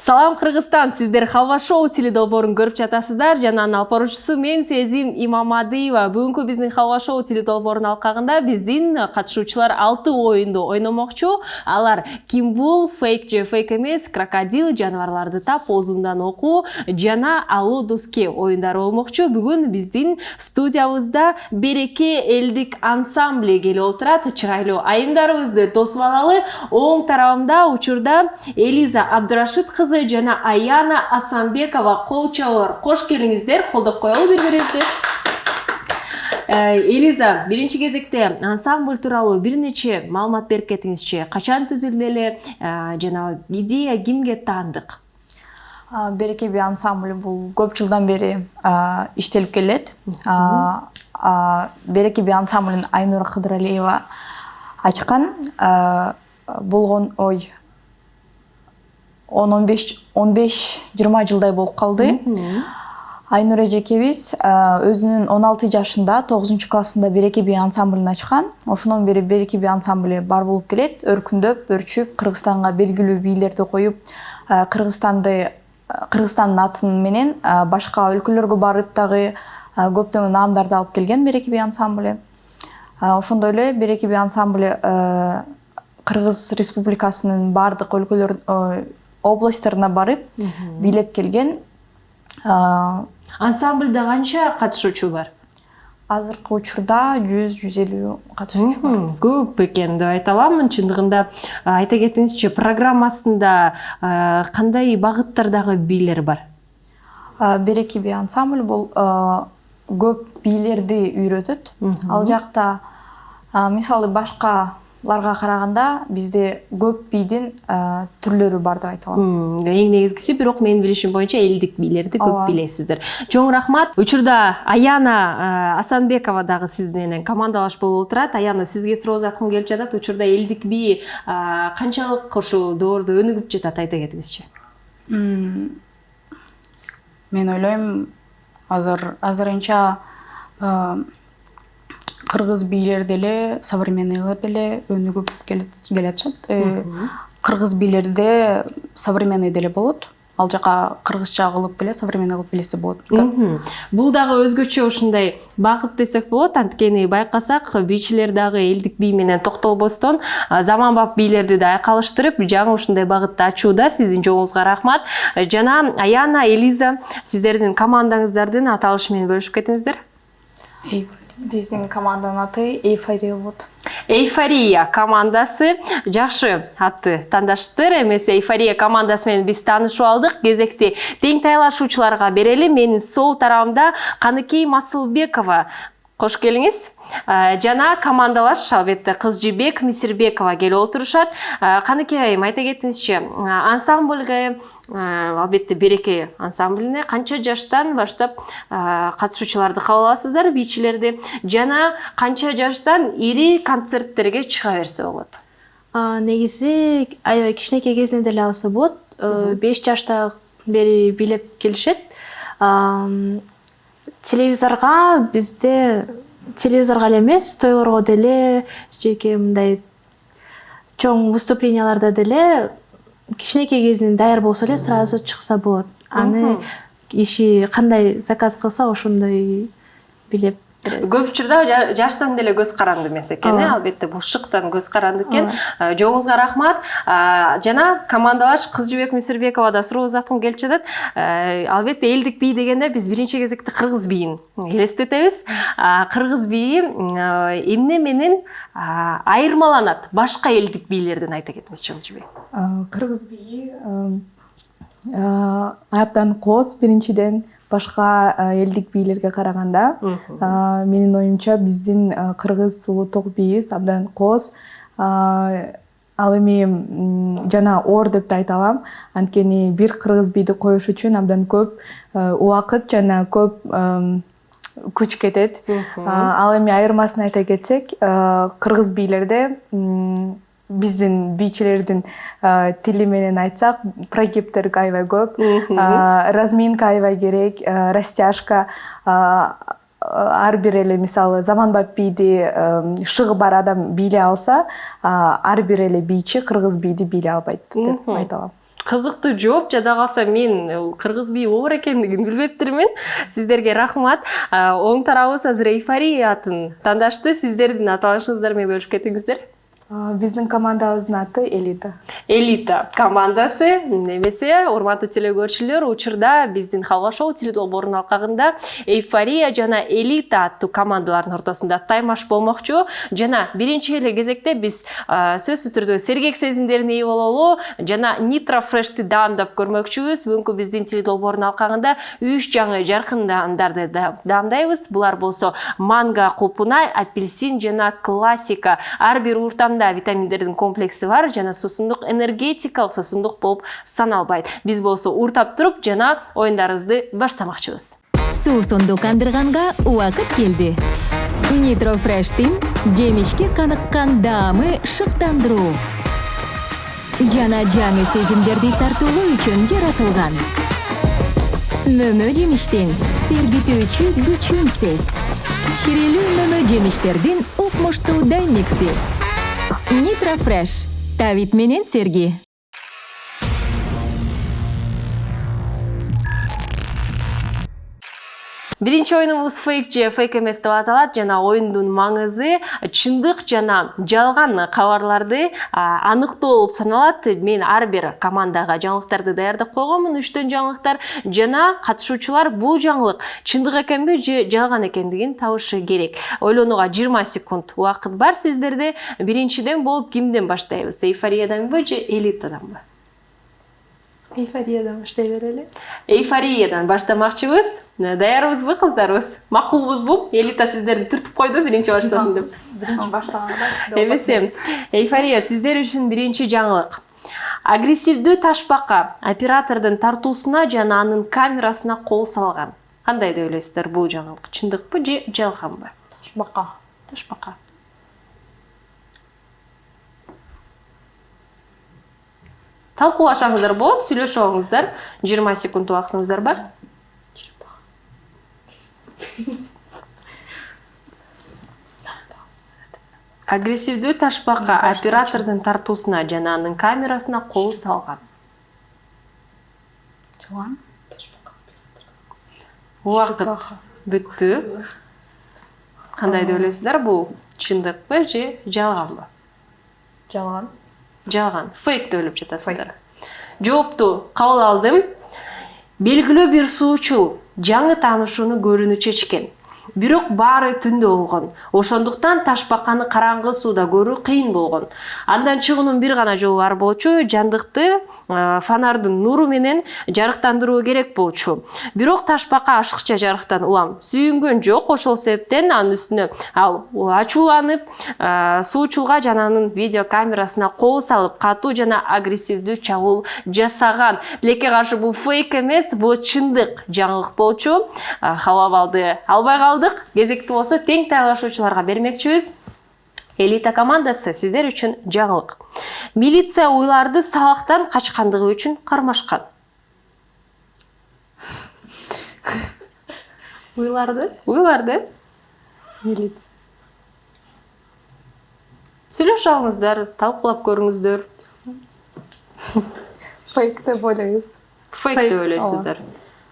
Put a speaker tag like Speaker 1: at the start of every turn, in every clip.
Speaker 1: Салам Кыргызстан, сиздер Халва шоу теледолбоорун көрүп жатасыздар. Жана анын алып баруучусу мен Сезим Имамадиева. Бүгүнкү биздин Халва шоу теледолбоорунун алкагында биздин катышуучулар 6 оюнду ойномокчу. Алар ким бул, фейк же фейк эмес, крокодил, жаныбарларды тап, оозундан окуу жана алуу доске оюндары болмокчу. Бүгүн биздин студиябызда Береке элдик ансамбли келип отурат. Чырайлуу айымдарыбызды тосуп алалы. Оң тарабымда учурда Элиза Абдурашид кызы жана Аяна Асанбекова кол чабуулар. Кош келиңиздер, колдоп коелу бири-бирибизди. Элиза, биринчи кезекте ансамбль тууралуу бир нече маалымат берип кетиңизчи. Качан түзүлдү эле жана идея кимге таандык?
Speaker 2: Береке би ансамбль бул көп жылдан бери иштелип келет. Береке би ансамблын Айнура Кыдыралиева ачкан. Болгон 15-20 жылдай болуп калды. Айнура эжекебиз өзүнүн 16 жашында 9 классында Береке би ансамблын ачкан. Ошондон бери Береке би ансамблы бар болуп келет, өркүндөп, өрчүп, Кыргызстанга белгилүү бийлерди коюп, Кыргызстандын атын менен башка өлкөлөргө барып дагы көптөгөн наамдарды алып келген Береке би ансамблы. Ошондой эле Береке би ансамблы Кыргыз Республикасынын бардык өлкөлөр областтарына барып бийлеп келген.
Speaker 1: Ансамблда канча катышуучу бар?
Speaker 2: Азыркы учурда 100-150 катышуучу бар.
Speaker 1: Көп экен деп айта аламын. Чындыгында айта кетиңизчи, программасында кандай багыттардагы бийлер бар?
Speaker 2: Береке би ансамбль бул көп бийлерди үйрөтөт. Ал жакта мисалы башкаларга караганда бизде көп бийдин түрлөрү бар деп айта алам.
Speaker 1: Эң негизгиси, бирок менин билишим боюнча элдик бийлерди көп билесиздер. Чоң рахмат. Учурда Аяна Асанбекова дагы сиз менен командалаш болуп отурат. Аяна, сизге суроо заткым келип жатат. Учурда элдик бий канчалык ушул доордо өнүгүп жатат, айта кетиңизчи.
Speaker 3: Мен ойлойм, азырынча кыргыз бийлери деле, современныйлар деле өнүгүп келатышат. Кыргыз бийлерде современный деле болот. Ал жака кыргызча кылып деле современный кылып билсе болот.
Speaker 1: Бул дагы өзгөчө ушундай багыт десек болот. Анткени байкасак, бийчилер дагы элдик бий менен токтолбостон заманбап бийлерди да айкалыштырып, жаңы ушундай багытты ачууда. Сиздин жолуңузга рахмат. Жана Аяна, Элиза, сиздердин командаңыздардын аталышы менен бөлүшүп кетиңиздер.
Speaker 2: Биздин команданын аты Эйфория болот.
Speaker 1: Эйфория командасы жакшы атты тандашыптыр. Эмесе Эйфория командасы менен биз таанышып алдык. Кезекти тең тайлашуучуларга берели. Менин сол тарабымда Каныкей Масылбекова. Кош келиңиз. Жана командалаш албетте Кызжыбек Мисирбекова келип отурушат. Каныкей айым, айта кетиңизчи, ансамбльга, албетте Береке ансамблине канча жаштан баштап катышуучуларды кабыл аласыздар, бийчилерди, жана канча жаштан ири концерттерге чыга берсе болот?
Speaker 4: Негизи аябай кичинекей кезинен деле алса болот. 5 жаштан бери бийлеп келишет. Телевизорго эле эмес, тойлорго деле, жеке мындай чоң выступленияларда деле кичинекей кезинен даяр болсо эле сразу чыкса болот. Аны иши кандай заказ кылса ошондой билеп беребиз.
Speaker 1: Көп учурда жаштан деле көз каранды эмес экен, албетте бул шыктан көз каранды экен. Жолуңузга рахмат. Жана командалаш Кызжыбек Мисирбекова да суроо заткым келип жатат. Албетте элдик бий дегенде биз биринчи кезекте кыргыз бийин элестетебиз. Кыргыз бийи эмне менен айырмаланат башка элдик бийлерден, айта кетиңизчи Кызжыбек?
Speaker 5: Кыргыз бийи абдан кооз, биринчиден башка элдик бийлерге караганда. Менин оюмча биздин кыргыз улуттук бийибиз абдан кооз. Ал эми жана оор деп да айта алам. Анткени бир кыргыз бийди коюш үчүн абдан көп убакыт жана көп күч кетет. Ал эми айырмасын айта кетсек, кыргыз бийлерде биздин бийчилердин тили менен айтсак, прогибтер аябай көп, разминка аябай керек, растяжка, ар бир эле мисалы заманбап бийди шыгы бар адам бийлей алса, ар бир эле бийчи кыргыз бийди бийлей албайт деп айта алам.
Speaker 1: кызыктуу жооп, жада калса мен кыргыз бии оор экендигин билбептирмин. Сиздерге рахмат. Оң тарабыбыз азыр Эйфория атын тандашты. Сиздердин аталышыңыздар менен бөлүшүп кетиңиздер.
Speaker 5: Биздин командабыздын аты Элита.
Speaker 1: Элита командасы немесе урматтуу телекөрүүчүлөр, учурда биздин Халва шоу теледолбоорунун алкагында Эйфория жана Элита аттуу командалардын ортосунда таймаш болмокчу. Жана биринчи эле кезекте биз сөзсүз түрдө сергек сезимдерине ээ бололу жана Nitro Fresh'ти даамдап көрмөкчүбүз. Бүгүнкү биздин теледолбоорунун алкагында 3 жаңы жаркындандарды даамдайбыз. Булар болсо манго, кулпунай, апельсин жана классика. Ар бир уртан витаминдердин комплекси бар жана суусундук энергетикалык суусундук болуп саналбайт. Биз болсо уртап туруп жана оюндарыбызды баштамакчыбыз.
Speaker 6: Суусундук андырганга убакыт келди. Nitro Fresh'тин жемишке каныккан даамы шыктандыруу жана жаңы сезимдерди тартуулоо үчүн жаратылган. Мөмө жемиштин сергитүүчү күчүнсүз. Ширелүү мөмө жемиштердин укмуштуу даймикси. Nitro Fresh. Тавит менен серги.
Speaker 1: Биринчи оюнубуз фейк же фейк эмес деп аталат жана оюндун маңызы чындык жана жалган кабарларды аныктоо болуп саналат. Мен ар бир командага жаңылыктарды даярдап койгонмун, 3төн жаңылыктар жана катышуучулар бул жаңылык чындык экенби же жалган экендигин табышы керек. Ойлонууга 20 секунд убакыт бар сиздерде. Биринчиден болуп кимден баштайбыз? Эйфорияданбы же Элитаданбы?
Speaker 4: Эйфориядан баштай берели.
Speaker 1: Эйфориядан баштамакчыбыз. Даярбызбы кыздарыбыз? Макулбузбу? Элита сиздерди түртүп койду биринчи баштасын деп.
Speaker 4: Биринчи баштаганда
Speaker 1: Эмесе, Эйфория сиздер үчүн биринчи жаңылык. Агрессивдүү ташбака оператордун тартуусуна жана анын камерасына кол салган. Кандай деп ойлойсуздар бул жаңылык? Чындыкпы же жалганбы? Ташбака. Талкууласаңыздар болот, сүйлөшүп алыңыздар. 20 секунд убактыңыздар бар. Агрессивдүү ташбака оператордун тартуусуна жана анын камерасына кол салган.
Speaker 3: Жалган.
Speaker 1: Убакыт бүттү. Кандай деп ойлойсуздар бул? Чындыкпы же жалганбы?
Speaker 2: Жалган.
Speaker 1: Жалган. Фейк деп ойлоп жатасыздар. Жоопту кабыл алдым. Белгилүү бир суучу жаңы таанышууну көрүүнү чечкен. Бирок баары түндө болгон. Ошондуктан ташбаканы караңгы сууда көрүү кыйын болгон. Андан чыгуунун бир гана жолу бар болчу, жандыкты фонардын нуру менен жарыктандыруу керек болчу. Бирок ташбака ашыкча жарыктан улам сүйүнгөн жок. Ошол себептен анын үстүнө ал ачууланып, суучулга жана анын видео камерасына кол салып, катуу жана агрессивдүү чабуул жасаган. Тилекке каршы бул фейк эмес, бул чындык жаңылык болчу. Халва балды албай калдык. Кезекти болсо тең талашуучуларга бермекчибиз. Элита командасы сиздер үчүн жаңылык. Милиция уйларды сабактан качкандыгы үчүн кармашкан. Уйларды?
Speaker 5: Милиция.
Speaker 1: Сүйлөшүп алыңыздар, талкуулап көрүңүздөр.
Speaker 5: Фейк деп ойлойбуз.
Speaker 1: Фейк деп ойлойсуздар.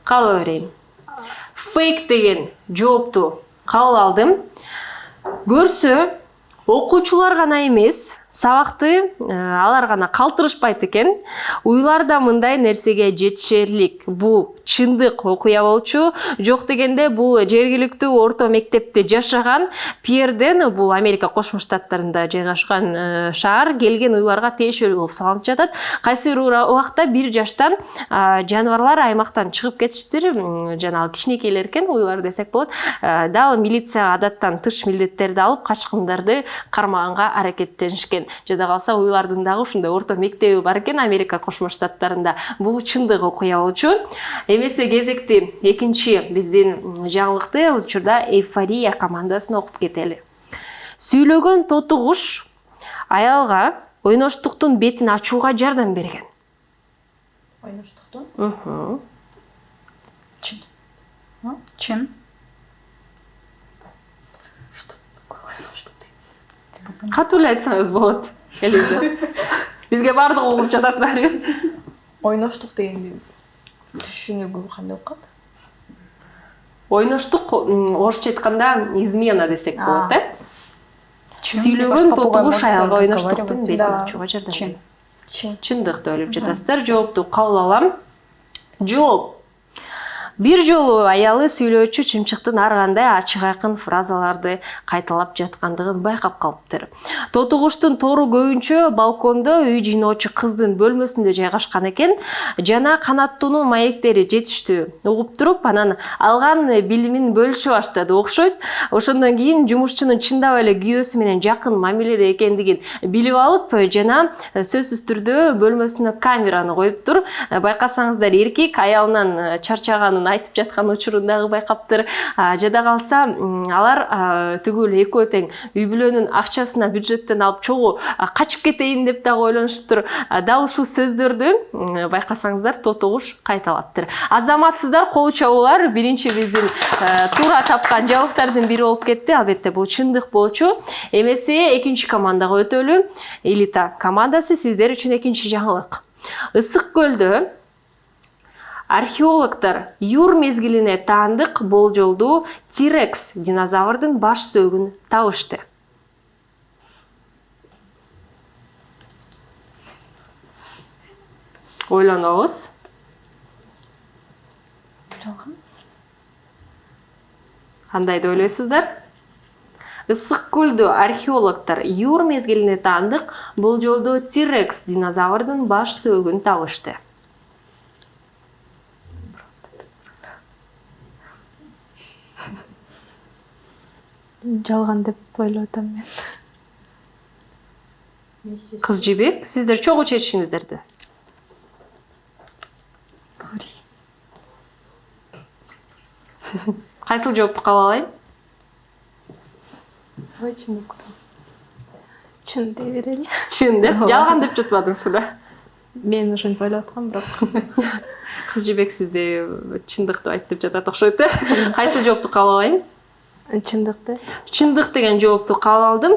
Speaker 1: Кабыл берейин. Фейк деген жоопту кабыл алдым. Көрсө, окуучулар гана эмес, сабакты алар гана калтырышпайт экен. Уйларда мындай нерсеге жетишерлик. Бул чындык окуя болчу. Жок дегенде бул жергиликтүү орто мектепте жашаган Пьерден, бул Америка Кошмо Штаттарында жайгашкан шаар, келген уйларга тиешелүү болуп саналып жатат. Кайсы бир убакта 1 жаштан жаныбарлар аймактан чыгып кетиштир. Жана кичинекейлер экен, уйлар десек болот. Дал милиция адаттан тыш милдеттерди алып качкындарды кармаганга аракеттенишкен. Жада калса уйлардын дагы ушундай орто мектеби бар экен Америка Кошмо Штаттарында. Бул чындык окуя болчу. Эмесе кезекти экинчи биздин жаңылыкты учурда Эйфория командасына окуп кетели. Сүйлөгөн тоту куш аялга ойноштуктун бетин ачууга жардам берген.
Speaker 2: Ойноштуктун?
Speaker 3: Чын.
Speaker 1: Катуу эле айтсаңыз болот, Элиза. Бизге бардыгы угуп жатат баары.
Speaker 2: Ойноштук дегенди түшүнүгү кандай болуп калат?
Speaker 1: Ойноштук орусча айтканда измена десек болот, э? Сүйлөгөн
Speaker 2: Башка
Speaker 1: тотугуш
Speaker 2: по-моему,
Speaker 1: аялга
Speaker 2: можете
Speaker 1: ойноштуктун
Speaker 2: разговаривать.
Speaker 1: бетин
Speaker 2: Да.
Speaker 1: ачууга жардам
Speaker 3: Чын.
Speaker 1: берет. Чындык деп ойлоп жатасыздар. Жоопту кабыл алам. Жооп. Бир жолу аялы сүйлөөчү чымчыктын ар кандай ачык айкын фразаларды кайталап жаткандыгын байкап калыптыр. Тотугуштун тору көбүнчө балкондо үй жыйноочу кыздын бөлмөсүндө жайгашкан экен. Жана канаттуунун маектери жетиштүү. Угуп туруп, анан алган билимин бөлүшө баштады окшойт. Ошондон кийин жумушчунун чындап эле күйөөсү менен жакын мамиледе экендигин билип алып, жана сөзсүз түрдө бөлмөсүнө камераны коюптур. Байкасаңыздар, эркек аялынан чарчаганын айтып жаткан учурун дагы байкаптыр. Жада калса, алар түгүл экөө тең үй бүлөнүн акчасына бюджеттен алып чогуу качып кетейин деп дагы ойлонуштур. Дал ушул сөздөрдү байкасаңыздар тотугуш кайталаптыр. Азаматсыздар, кол чабуулар биринчи биздин туура тапкан жабыктардын бири болуп кетти. Албетте бул чындык болчу. Эмесе экинчи командага өтөлү. Элита командасы сиздер үчүн экинчи жаңылык. Ысык көлдө археологдор юр мезгилине таандык болжолдуу T-Rex динозаврдын баш сөөгүн табышты. Ойлонобуз. Кандай деп ойлойсуздар? Ысык көлдө археологдор юр мезгилине таандык болжолдуу T-Rex динозаврдын баш сөөгүн табышты.
Speaker 4: Жалган деп ойлоп атам мен.
Speaker 1: Кыз жибек, сиздер чогуу чечишиңиздерди. Кайсыл жоопту кабыл алайын?
Speaker 4: Чын дей берели.
Speaker 1: Чын деп, жалган деп жатпадыңыз беле?
Speaker 4: Мен ошентип ойлоп аткам, бирок
Speaker 1: Кыз жибек сизди чындыкты айт деп жатат окшойт, э? Кайсыл жоопту кабыл алайын?
Speaker 4: чындыкты.
Speaker 1: Чындык деген жоопту кабыл алдым.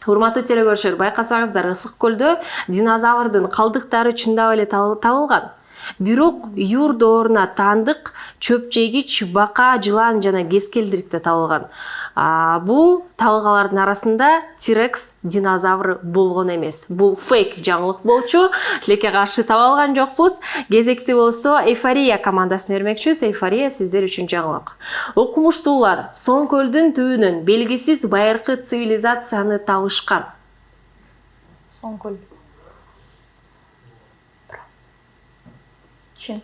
Speaker 1: Урматтуу телекөрүүчүлөр, байкасаңыздар, ысык көлдө динозаврдын калдыктары чындап эле табылган. Бирок юр дооруна таандык чөп жегич, бака, жылан жана кескелдирик да табылган. Бул табылгалардын арасында T-Rex динозавры болгон эмес. Бул фейк жаңылык болчу. Тилекке каршы таба алган жокпуз. Кезекти болсо Эйфория командасына бермекчибиз. Эйфория сиздер үчүн жаңылык. Окумуштуулар Соң көлдүн түбүнөн белгисиз байыркы цивилизацияны табышкан.
Speaker 2: Соң көл. Чын.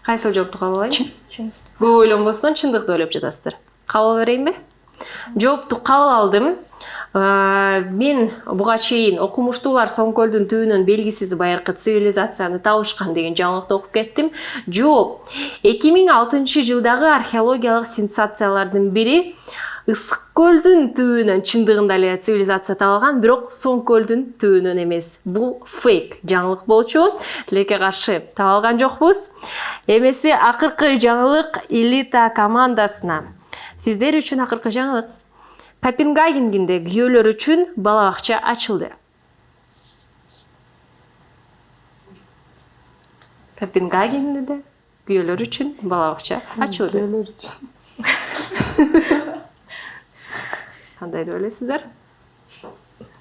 Speaker 1: Кайсыл жоопту кабыл алайын?
Speaker 2: Чын.
Speaker 1: Көп ойлонбостон чындыкты ойлоп жатасыздар. Кабыл берейинби? Жоопту кабыл алдым. Мен буга чейин окумуштуулар Соң көлдүн түбүнөн белгисиз байыркы цивилизацияны табышкан деген жаңылыкты окуп кеттим. Жооп. 2006 жылдагы археологиялык сенсациялардын бири Ысык көлдүн түбүнөн чындыгында эле цивилизация табылган, бирок Соң көлдүн түбүнөн эмес. Бул фейк жаңылык болчу. Тилекке каршы таба алган жокпуз. Эмесе акыркы жаңылык Элита командасына. Сиздер үчүн акыркы жаңылык. Копенгагенде күйөөлөр үчүн бала бакча ачылды. Копенгагенде күйөөлөр үчүн бала бакча ачылды. Кандай деп ойлойсуздар?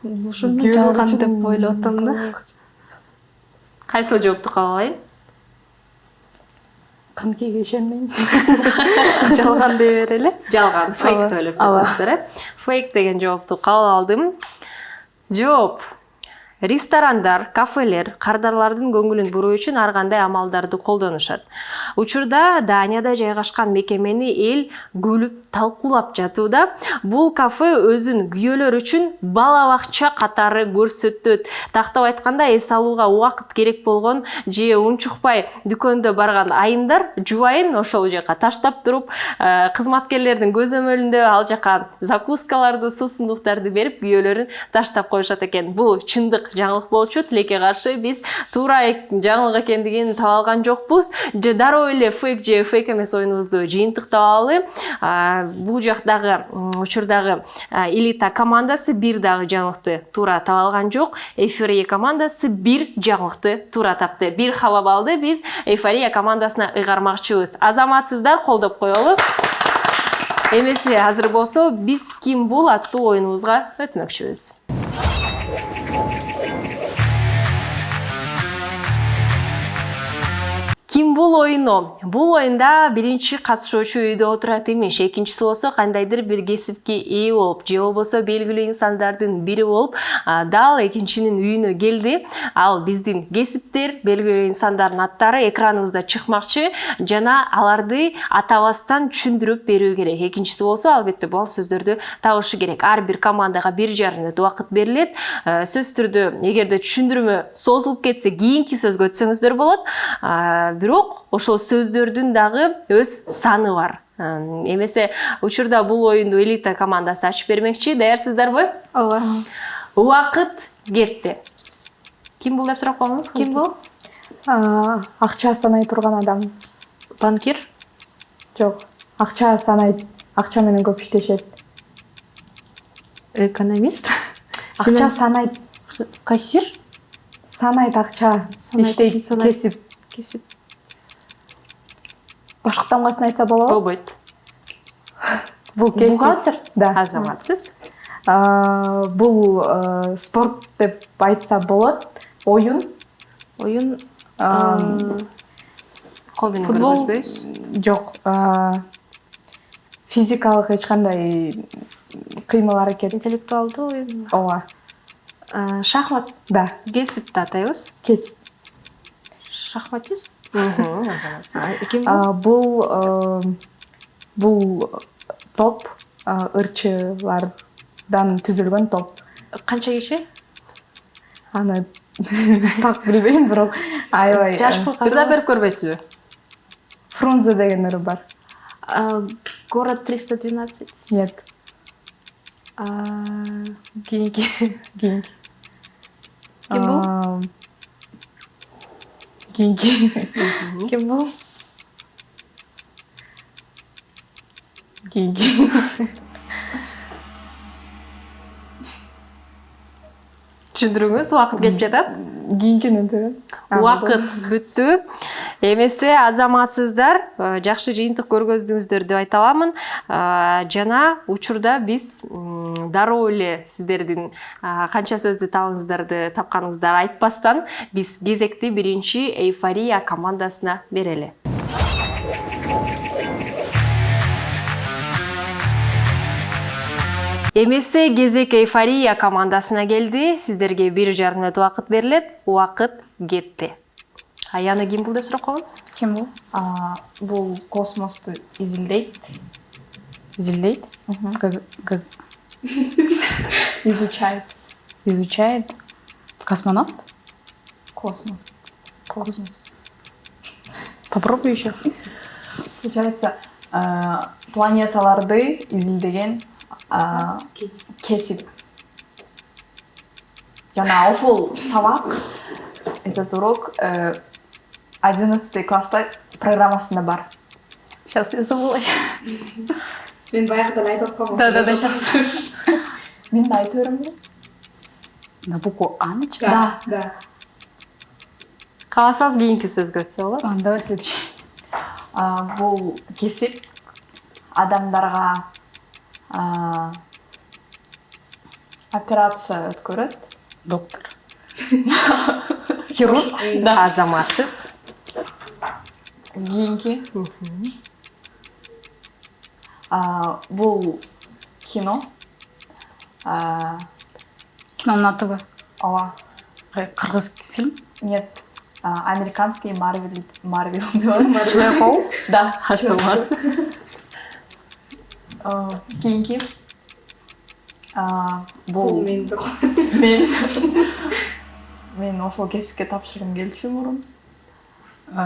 Speaker 4: Ушуну жалган деп ойлоп атам да.
Speaker 1: Кайсыл жоопту кабыл алайын?
Speaker 4: Канкеге ишенбейм. Жалган дей берели.
Speaker 1: Жалган, фейк деп ойлоп жатасыздар, э? Фейк деген жоопту кабыл алдым. Жооп. Ресторандар, кафелер кардарлардын көңүлүн буруу үчүн ар кандай амалдарды колдонушат. Учурда Данияда жайгашкан мекемени эл күлүп талкуулап жатууда. Бул кафе өзүн күйөөлөр үчүн бала бакча катары көрсөтөт. Тактап айтканда, эс алууга убакыт керек болгон же унчукпай дүкөндө барган айымдар жубайын ошол жака таштап туруп, кызматкерлердин көзөмөлүндө ал жака закускаларды, суусундуктарды берип күйөөлөрүн таштап коюшат экен. Бул чындык жаңылык болчу. Тилекке каршы биз туура жаңылык экендигин таба алган жокпуз. Же дароо эле фейк же фейк эмес оюнубузду жыйынтыктап алалы. Бул жактагы учурдагы элита командасы бир дагы жаңылыкты туура таба алган жок. Эйфория командасы бир жаңылыкты туура тапты. Бир хабап алды. Биз Эйфория командасына ыйгармакчыбыз. Азаматсыздар, колдоп коелу. Эмесе азыр болсо биз ким бул аттуу оюнубузга өтмөкчүбүз. Ким бул оюну? Бул оюнда биринчи катышуучу үйдө отурат эмес, экинчиси болсо кандайдыр бир кесипке ээ болуп, же болбосо белгилүү инсандардын бири болуп, дал экинчинин үйүнө келди. Ал биздин кесиптер, белгилүү инсандардын аттары экраныбызда чыкмакчы жана аларды атабастан түшүндүрүп берүү керек. Экинчиси болсо албетте бул сөздөрдү табышы керек. Ар бир командага 1,5 мүнөт убакыт берилет. Сөзсүз түрдө эгерде түшүндүрмө созулуп кетсе, кийинки сөзгө өтсөңүздөр болот. Бирок ошол сөздөрдүн дагы өз саны бар. Эмесе учурда бул оюнду элита командасы ачып бермекчи. Даярсыздарбы?
Speaker 4: Ооба.
Speaker 1: Убакыт кетти. Ким бул деп сурап коюңуз? Ким бул?
Speaker 5: Акча санай турган адам.
Speaker 4: Банкир.
Speaker 5: Жок. Акча санайт. Акча менен көп иштешет.
Speaker 4: Экономист.
Speaker 5: Акча санайт.
Speaker 4: Кассир.
Speaker 5: Санайт акча. Иштейт. Кесип. Башкы тамгасын айтса болобу?
Speaker 1: Болбойт.
Speaker 5: Бул кесип.
Speaker 4: Бухгалтер.
Speaker 5: Да.
Speaker 1: Азаматсыз.
Speaker 5: Бул спорт деп айтса болот. Оюн.
Speaker 4: Оюн.
Speaker 1: Кол менен
Speaker 4: Футбол.
Speaker 1: көргөзбөйбүз.
Speaker 5: Жок. Физикалык эч кандай кыймыл аракет.
Speaker 4: Интеллектуалдуу оюн.
Speaker 5: Ооба.
Speaker 4: Шахмат.
Speaker 5: Да.
Speaker 1: Кесипти атайбыз.
Speaker 5: Кесип.
Speaker 4: Шахматист.
Speaker 1: Ким
Speaker 5: Бул топ ырчылардан түзүлгөн топ.
Speaker 4: Канча киши?
Speaker 5: Аны так билбейм, бирок аябай.
Speaker 1: бир да берип көрбөйсүзбү?
Speaker 5: Фрунзе дегендер бар.
Speaker 4: Город 312.
Speaker 5: Нет.
Speaker 4: Кийинки.
Speaker 5: Кийинки.
Speaker 4: Ким бул?
Speaker 5: Кийинки.
Speaker 4: Ким бул?
Speaker 5: Кийинки.
Speaker 1: Түшүндүрүңүз, убакыт кетип жатат.
Speaker 5: Кийинкинин түбү.
Speaker 1: Убакыт бүттү. Эмесе азаматсыздар, жакшы жыйынтык көргөздүңүздөр деп айта аламын. Жана учурда биз дароо эле сиздердин канча сөздү тапканыңыздарды айтпастан биз кезекти биринчи Эйфория командасына берели. Эмесе кезек Эйфория командасына келди. Сиздерге 1,5 мүнөт убакыт берилет. Убакыт кетти. Аяна ким бул деп сурап коебуз?
Speaker 3: Ким бул?
Speaker 2: Бул космосту изилдейт.
Speaker 3: Изилдейт?
Speaker 2: Изучает.
Speaker 3: Изучает. Космонавт?
Speaker 2: Космос.
Speaker 3: Попробуй еще.
Speaker 2: Получается, планеталарды изилдеген кесип. Жана ошол сабак, этот урок 11 класста программасында бар.
Speaker 4: Сейчас я забыла.
Speaker 5: Мен баягыдан айтып атканмын.
Speaker 1: Да, жакшы.
Speaker 2: Мен да айтып берем.
Speaker 3: На букву А начинает?
Speaker 2: Да.
Speaker 1: Кааласаңыз кийинки сөзгө өтсө болот.
Speaker 3: Давай следующий.
Speaker 2: Бул кесип адамдарга операция өткөрөт.
Speaker 3: Доктор. Хирург?
Speaker 1: Да, азаматсыз.
Speaker 2: Кийинки. Бул кино.
Speaker 3: Кино на ТВ.
Speaker 2: Ооба.
Speaker 3: Кыргыз фильм?
Speaker 2: Нет. Американский Марвел.
Speaker 3: Человек-паук?
Speaker 2: Да.
Speaker 1: Азаматсыз.
Speaker 2: Кийинки. Бул мен ошол кесипке тапшыргым келчү мурун.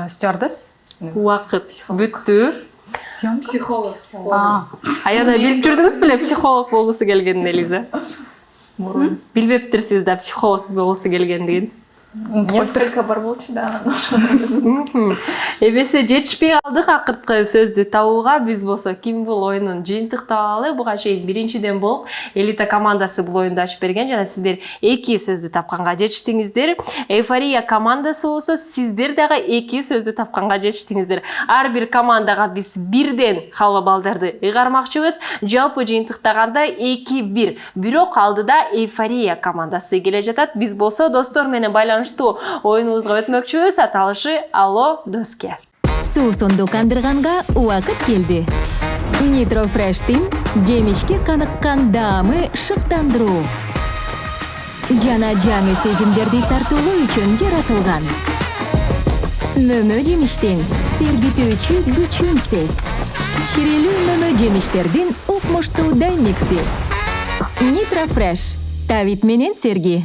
Speaker 3: Стюардесс?
Speaker 1: Убакыт бүттү.
Speaker 3: Съем?
Speaker 5: Психолог.
Speaker 1: Аяна билип жүрдүңүз беле психолог болгусу келгенин Элиза? Билбептирсиз да психолог болсо келгендигин.
Speaker 2: Несколько бар болчу да.
Speaker 1: Эбесе жетишпей калдык акыркы сөздү табууга. Биз болсо ким бул оюнун жыйынтыктабалы. Буга чейин биринчиден болуп элита командасы бул оюнду ачып берген жана сиздер 2 сөздү тапканга жетиштиңиздер. Эйфория командасы болсо сиздер дагы 2 сөздү тапканга жетиштиңиздер. Ар бир командага биз бирден халва балдарды ыйгармакчыбыз. Жалпы жыйынтыктаганда 2-1. Бирок алдыда эйфория командасы келе жатат. Биз болсо достор менен байланыштуу оюнубузга өтмөкчүбүз. Аталышы Алло Доске.
Speaker 6: Суусунду кандырганга убакыт келди. Nitro Fresh'тин жемишке каныккан даамы шыктандыруу. Жана жаңы сезимдерди тартуулоо үчүн жаратылган. Мөмө жемиштин сергитүүчү күчүнсүз. Ширелүү мөмө жемиштердин укмуштуу даймикси. Nitro Fresh. Тавит менен серги.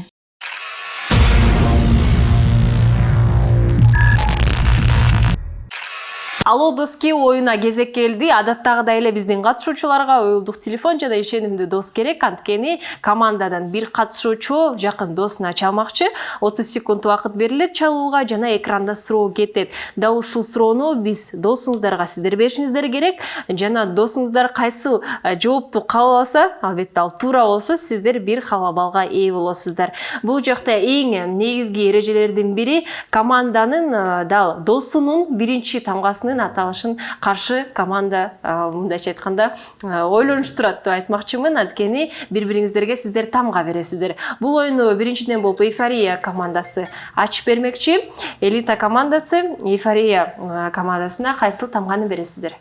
Speaker 1: Алло Доске оюна кезек келди. Адаттагыдай эле биздин катышуучуларга уюлдук телефон жана ишенимдүү дос керек. Анткени командадан бир катышуучу жакын досуна чалмакчы. 30 секунд убакыт берилет чалууга жана экранда суроо кетет. Дал ушул суроону биз досуңуздарга сиздер беришиңиздер керек. Жана досуңуздар кайсы жоопту кабыл алса, албетте ал туура болсо, сиздер бир халва балга ээ болосуздар. Бул жакта эң негизги эрежелердин бири команданын дал досунун биринчи тамгасынын аталышын каршы команда мындайча айтканда ойлонуштурат деп айтмакчымын. Анткени бири-бириңиздерге сиздер тамга бересиздер. Бул оюнду биринчиден болуп эйфория командасы ачып бермекчи. Элита командасы эйфория командасына кайсыл тамганы бересиздер?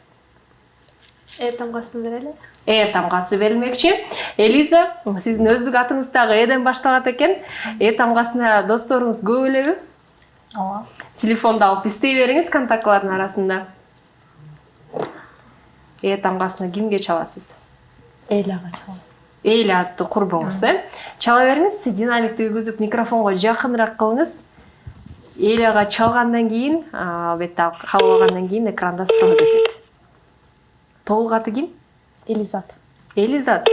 Speaker 4: Тамгасын берели.
Speaker 1: Тамгасы берилмекчи. Элиза, сиздин өздүк атыңыз дагы Эден башталат экен. Тамгасына досторуңуз көп элеби?
Speaker 2: Ооба.
Speaker 1: Телефонду алып истей бериңиз контактлардын арасында. Тамгасына кимге чаласыз?
Speaker 2: Эйлага чалам.
Speaker 1: Эйля аттуу курбуңуз, чала бериңиз. Динамикти үйгүзүп микрофонго жакыныраак кылыңыз. Эйляга чалгандан кийин, албетте кабылгандан кийин экранда суроо кетет. Толук аты ким?
Speaker 2: Элизат.
Speaker 1: Элизат.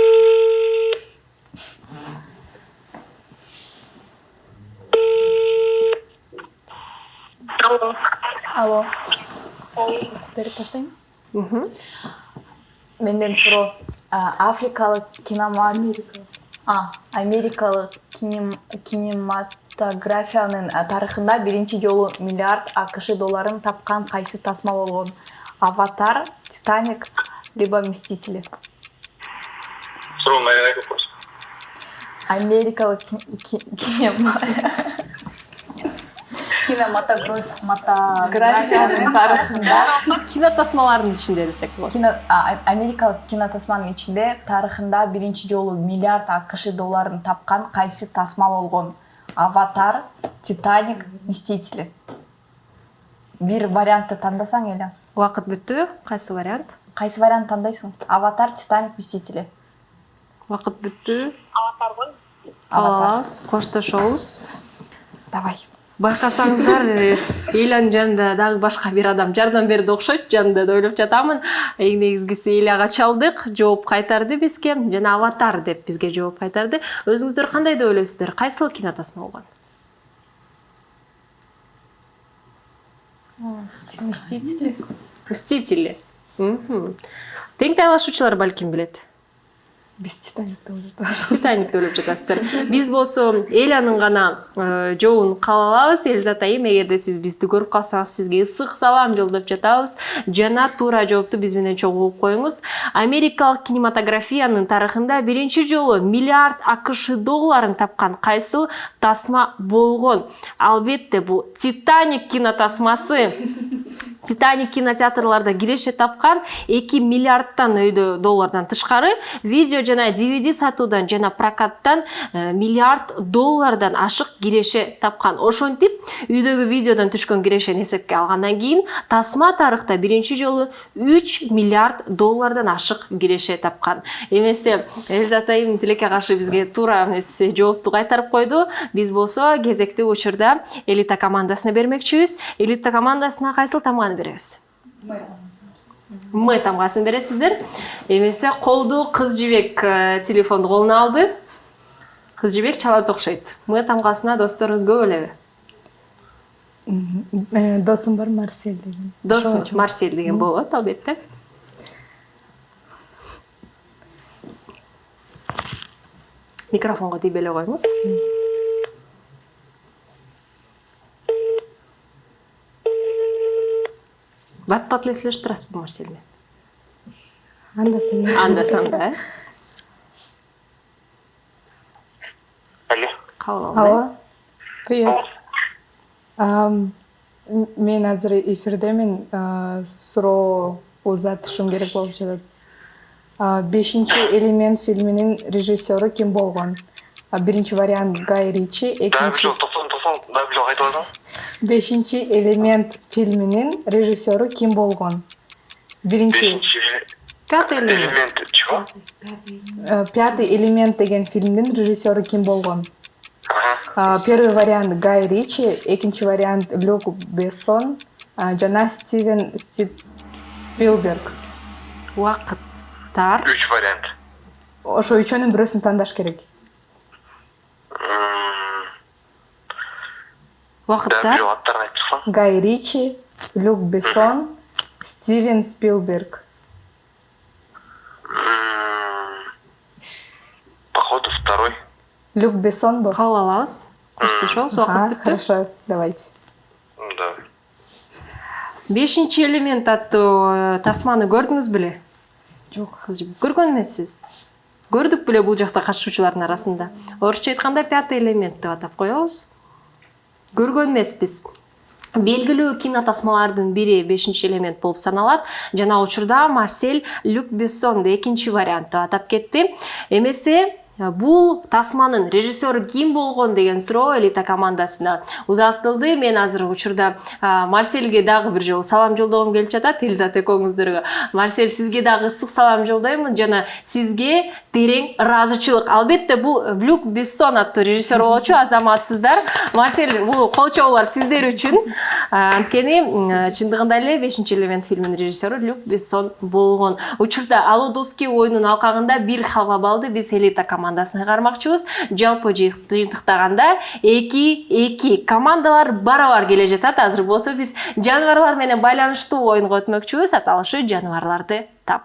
Speaker 2: Алло. Берип таштайм. Менден суроо. Африкалык Америкалык кинематографиянын тарыхында биринчи жолу миллиард АКШ долларын тапкан кайсы тасма болгон? Аватар, Титаник, либо Мстители?
Speaker 7: Суроо кайра вопрос.
Speaker 2: Америкалык кинематографиянын тарыхында
Speaker 1: Кино тасмаларынын ичинде десек болот.
Speaker 2: Америкалык кинотасманын ичинде тарыхында биринчи жолу миллиард АКШ долларын тапкан кайсы тасма болгон? Аватар, Титаник, Мстители? Бир вариантты тандасаң эле.
Speaker 1: Убакыт бүттү. Кайсы вариант?
Speaker 2: Кайсы вариант тандайсың? Аватар, Титаник, Мстители?
Speaker 1: Убакыт бүттү.
Speaker 7: Аватар го.
Speaker 1: Алабыз, коштошобуз.
Speaker 2: Давай.
Speaker 1: Байкасаңыздар, Эйлянын жанында дагы башка бир адам жардам берди окшойт, жанында да ойлоп жатамын. Эң негизгиси Эйляга чалдык, жооп кайтарды бизге, жана Аватар деп бизге жооп кайтарды. Өзүңүздөр кандай деп ойлойсуздар? Кайсыл кино тасма болгон?
Speaker 2: Мстители.
Speaker 1: Мстители. Тең тайлашуучулар балким билет.
Speaker 5: Биз Титаникти ойлоп жатабыз.
Speaker 1: Титаникти ойлоп жатасыздар. Биз болсо Элянын гана жообун кабыл алабыз. Элизат айым, эгерде сиз бизди көрүп калсаңыз, сизге ысык салам жолдоп жатабыз. Жана туура жоопту биз менен чогуу угуп коюңуз. Америкалык кинематографиянын тарыхында биринчи жолу миллиард АКШ долларын тапкан кайсыл тасма болгон? Албетте бул Титаник кинотасмасы. Титаник кинотеатрларда киреше тапкан 2 миллиардтан өйдө доллардан тышкары видео жана DVD сатуудан жана прокаттан миллиард доллардан ашык киреше тапкан. Ошентип, үйдөгү видеодон түшкөн кирешени эсепке алгандан кийин тасма тарыхта биринчи жолу 3 миллиард доллардан ашык киреше тапкан. Эмесе Элизат айым тилекке каршы бизге туура жоопту кайтарып койду. Биз болсо кезекти учурда элита командасына бермекчибиз. Элита командасына кайсыл тамганы беребиз? Мы тамгасын бересиздер. Эмесе колду кыз жибек телефонду колуна алды. Кыз жібек чалат окшойт. Мы тамгасына досторуңуз көп элеби?
Speaker 5: Досым бар, Марсель деген.
Speaker 1: Досум Марсель деген болот, албетте. Микрофонго тийбей эле коюңуз. Бат-бат эле сүйлөшүп турасызбы Марсель менен? Анда-санда, э?
Speaker 7: Алло.
Speaker 1: Кабыл алды.
Speaker 5: Алло, привет. Мен азыр эфирдемин, суроо узатышым керек болуп жатат. 5-элемент фильминин режиссеру ким болгон? Биринчи вариант Гай Ричи, экинчи...
Speaker 7: Дай bir жол кайтып алсаң.
Speaker 5: 5-элемент фильминин режиссеру ким болгон? Биринчи...
Speaker 1: Пятый элемент.
Speaker 7: Элемент чего?
Speaker 5: 5-й элемент деген фильмдин режиссеру ким болгон?
Speaker 7: Ага.
Speaker 5: Первый вариант Гай Ричи, экинчи вариант Люк Бессон, жана Стивен Спилберг.
Speaker 1: Убакыттар.
Speaker 7: 3 вариант.
Speaker 5: Ошо үчөөнүн бирөөсүн тандаш керек.
Speaker 7: Дай bir
Speaker 1: Убакыттар.
Speaker 7: жол аттарын айтып турсаң.
Speaker 5: Гай Ричи, Люк Бессон, Стивен Спилберг.
Speaker 7: Походу второй.
Speaker 5: Люк Бессон был?
Speaker 1: Кабыл алабыз. Коштошобуз, убакыт бүттү.
Speaker 5: Хорошо, давайте.
Speaker 7: Да.
Speaker 1: 5-чи элемент аттуу тасманы көрдүңүз беле?
Speaker 5: Жок.
Speaker 1: Көргөн эмессиз. Көрдүк беле бул жакта катышуучулардын арасында. Орусча айтканда 5-й элемент деп атап коебуз. Көргөн эмеспиз. Белгилүү кинотасмалардын бири 5-чи элемент болуп саналат. Жана учурда Марсель Люк Бессонду экинчи вариант деп атап кетти. Эмесе бул тасманын режиссеру ким болгон деген суроо элита командасына узатылды. Мен азыр учурда Марсельге дагы бир жолу салам жолдогум келип жатат. Элизат экөөңүздөргө. Марсель, сизге дагы ысык салам жолдоймун жана сизге терең ыраазычылык. Албетте бул Люк Бессон аттуу режиссер болчу, азаматсыздар. Марсель, бул кол чобуулар сиздер үчүн. Анткени чындыгында эле 5-чи элемент фильминин режиссеру Люк Бессон болгон. Учурда Алудовский оюнун алкагында 1 халва балды биз элита командасына кармакчыбыз. Жалпы жыйынтыктаганда 2-2 командалар барабар келе жатат. Азыр болсо биз жаныбарлар менен байланыштуу оюнга өтмөкчүбүз. Аталышы жаныбарларды тап.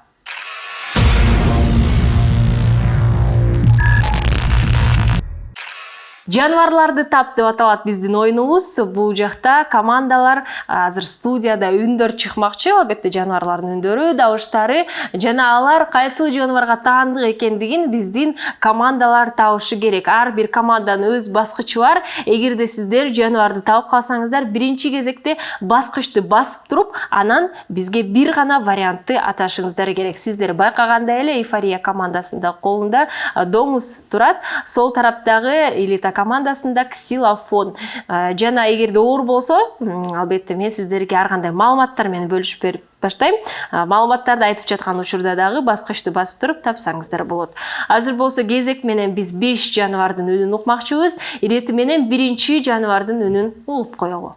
Speaker 1: Жаныбарларды тап деп аталат биздин оюнубуз. Бул жакта командалар азыр студияда үндөр чыкмакчы. Албетте жаныбарлардын үндөрү, дабыштары жана алар кайсыл жаныбарга таандык экендигин биздин командалар табышы керек. Ар бир команданын өз баскычы бар. Эгерде сиздер жаныбарды таап калсаңыздар, биринчи кезекте баскычты басып туруп, анан бизге бир гана вариантты аташыңыздар керек. Сиздер байкагандай эле Эйфория командасында колунда домус турат. Сол тараптагы элита командасында ксилофон. Жана эгерде оор болсо, албетте мен сиздерге ар кандай маалыматтар менен бөлүшүп берип баштайм. Маалыматтарды айтып жаткан учурда дагы баскычты басып туруп тапсаңыздар болот. Азыр болсо кезек менен биз 5 жаныбардын үнүн укмакчыбыз. Ирети менен биринчи жаныбардын үнүн угуп коелу.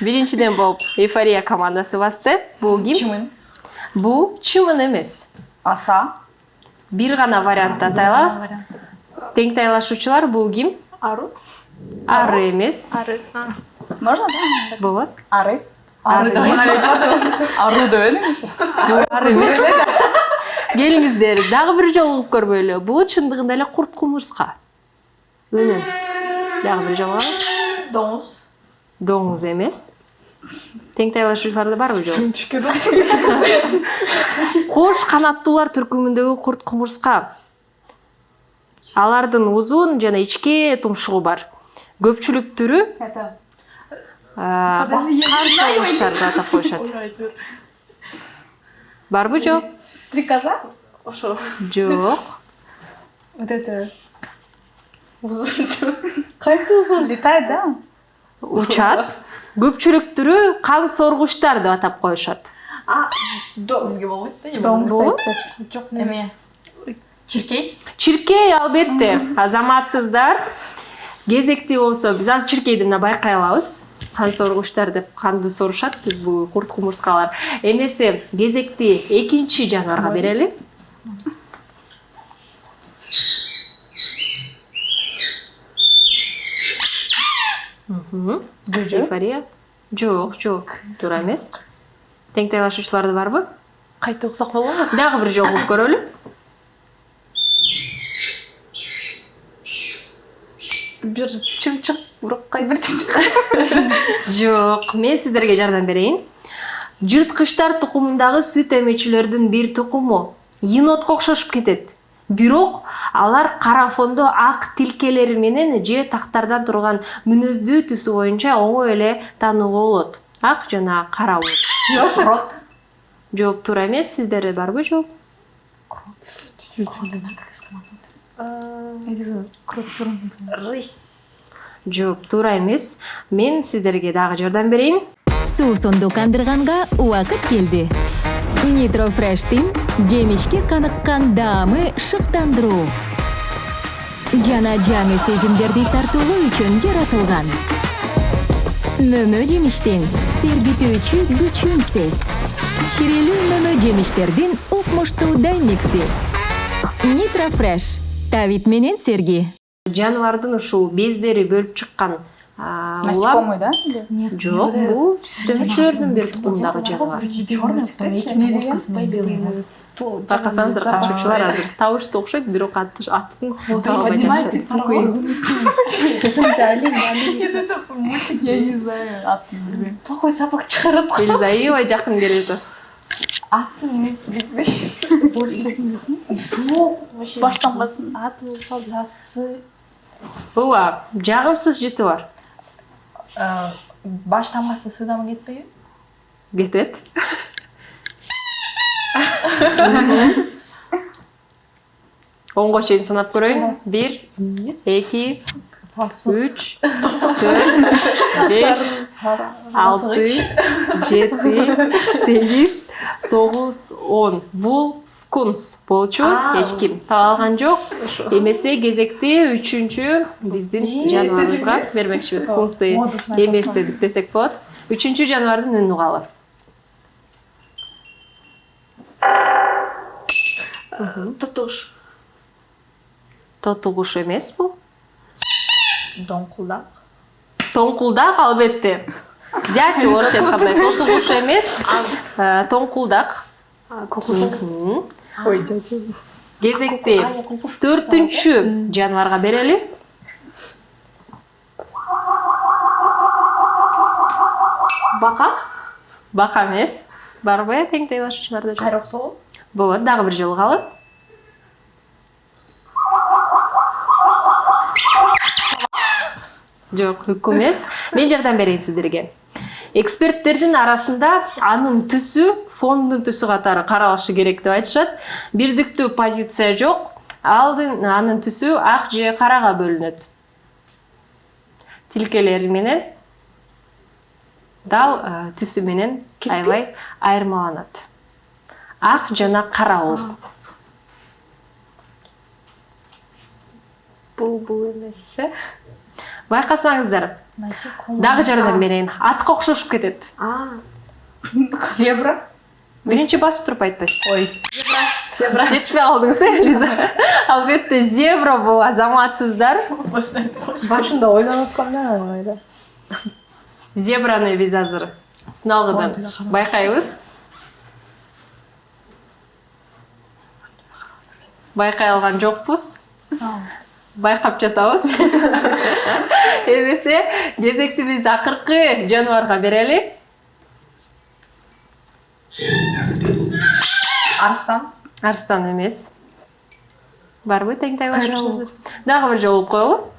Speaker 1: Биринчиден болуп Эйфория командасы басты. Бул ким?
Speaker 3: Чымын.
Speaker 1: Бул чымын эмес.
Speaker 3: Аса.
Speaker 1: Бир гана вариантты атай алабыз. Тең тайлашуучулар бул ким?
Speaker 3: Ару.
Speaker 1: Ары эмес.
Speaker 3: Можно, да?
Speaker 1: Болот.
Speaker 3: Ары.
Speaker 1: Ары
Speaker 3: Ару деп элемиз.
Speaker 1: ары эмес. Келиңиздер, дагы бир жолу угуп көрбөйлү. Бул чындыгында эле курт кумурска. Үнүн. Дагы бир жолу.
Speaker 3: Доңуз.
Speaker 1: Доңуз эмес. Тең тайлашуучулар да барбы жол? Кош канаттуулар түркүмүндөгү курт кумурска. Алардын узун жана ичке тумшугу бар. Көпчүлүк түрү карсайыштарды атап коюшат. Барбы жок?
Speaker 3: Стрекоза? Ошо.
Speaker 1: Жок.
Speaker 3: Вот это. Кайсы узун? Летает, да?
Speaker 1: Учат. Көпчүлүк түрү кан соргучтар деп атап коюшат.
Speaker 3: Бизге болбойт да?
Speaker 1: Болот.
Speaker 3: Жок, неме? Чиркей?
Speaker 1: Чиркей, албетте. Азаматсыздар. Кезекти болсо биз азыр чиркейди мына байкай алабыз. кан соргучтар деп канды сорушат бул курт кумурскалар. Эмесе кезекти экинчи жаныбарга берели. Эйфория? Жок, туура эмес. Тең тайлашуучуларды барбы?
Speaker 4: Кайта уксак болобу?
Speaker 1: Дагы бир жолу угуп көрөлү.
Speaker 4: Бир чымчык уруккай бир чымчык.
Speaker 1: Жок, мен сиздерге жардам берейин. Жырткычтар тукумундагы сүт эметчүлөрдүн бир тукуму енотко окшошуп кетет. Бирок алар кара фондо ак тилкелери менен же тактардан турган мүнөздүү түсү боюнча оңой эле таанууга болот. Ак жана кара болот.
Speaker 2: Крот.
Speaker 1: Жооп туура эмес. Сиздерде барбы жооп? Жооп туура эмес. Мен сиздерге дагы жардам берейин.
Speaker 6: Суусунду кандырганга убакыт келди. Nitro Fresh'тин жемишке каныккан даамы шыктандыруу. Жана жаңы сезимдерди тартуулоо үчүн жаратылган. Мөмө жемиштин сергитүүчү күчүнсүз. Ширелүү мөмө жемиштердин укмуштуу даймикси. Nitro Fresh. Тавит менен серги.
Speaker 1: Жаныбардын ушул бездери бөлүп чыккан
Speaker 3: Насекомый, да?
Speaker 1: Жок, бул сүт эметчүлөрдүн бир тукумундагы жаныбар. Байкасаңыздар катышуучулар азыр табышты окшойт, бирок атын таба албай жатышат.
Speaker 2: Я не знаю, атын билбейм.
Speaker 4: Плохой запах чыгарат.
Speaker 1: Элиза аябай жакын келе жатасыз.
Speaker 2: Атын
Speaker 4: Жок,
Speaker 3: Баштанбасын.
Speaker 4: аты
Speaker 2: Сасы
Speaker 1: Ооба, жагымсыз жыты бар.
Speaker 2: баш тамгасы сыдамы кетпейби?
Speaker 1: Кетет. Онго чейин санап көрөйүн. 1, 2, 3, 4, 5, 6, 7, 8, 9, 10. Бул скунс болчу. Эч ким таба алган жок. Эмесе кезекти 3-чү биздин жаныбарыбызга бермекчибиз. Скунсту эмес дедик десек болот. 3-чү жаныбардын үнүн угалы.
Speaker 4: тутуш.
Speaker 1: Тотугуш эмес бул.
Speaker 2: Доңкулдак.
Speaker 1: Тоңкулдак албетте. Дятел орусча айткандай тотугуш эмес, тоңкулдак.
Speaker 5: Ой, дядя.
Speaker 1: Кезекти 4-чү жаныбарга берели.
Speaker 4: Бака?
Speaker 1: Бака эмес. Барбы тең тайлашуучуларда?
Speaker 2: Кайрок солу?
Speaker 1: Болот, дагы бир жолу калып. Жок, үкү эмес. Мен жардам берейин сиздерге. Эксперттердин арасында анын түсү фондун түсү катары каралышы керек деп айтышат. Бирдиктүү позиция жок. Анын түсү ак же карага бөлүнөт. Тилкелери менен дал түсү менен аябай айырмаланат. Ак жана кара болот.
Speaker 4: Бул эмес.
Speaker 1: Байкасаңыздар, дагы жардам берейин. Атка окшошуп кетет.
Speaker 2: Зебра.
Speaker 1: Биринчи басып туруп айтпайсыз.
Speaker 2: Ой.
Speaker 1: Зебра. Жетишпей калдыңыз, Элиза. Албетте зебра бул азаматсыздар.
Speaker 5: Башында ойлонуп аткам да.
Speaker 1: Зебраны биз азыр сыналгыдан байкайбыз. Байкай алган жокпуз. Байкап жатабыз. Эмесе кезекти биз акыркы жаныбарга берели.
Speaker 2: Арстан.
Speaker 1: Арстан эмес. Барбы тең тайлашуучулар? Дагы бир жолу коелу.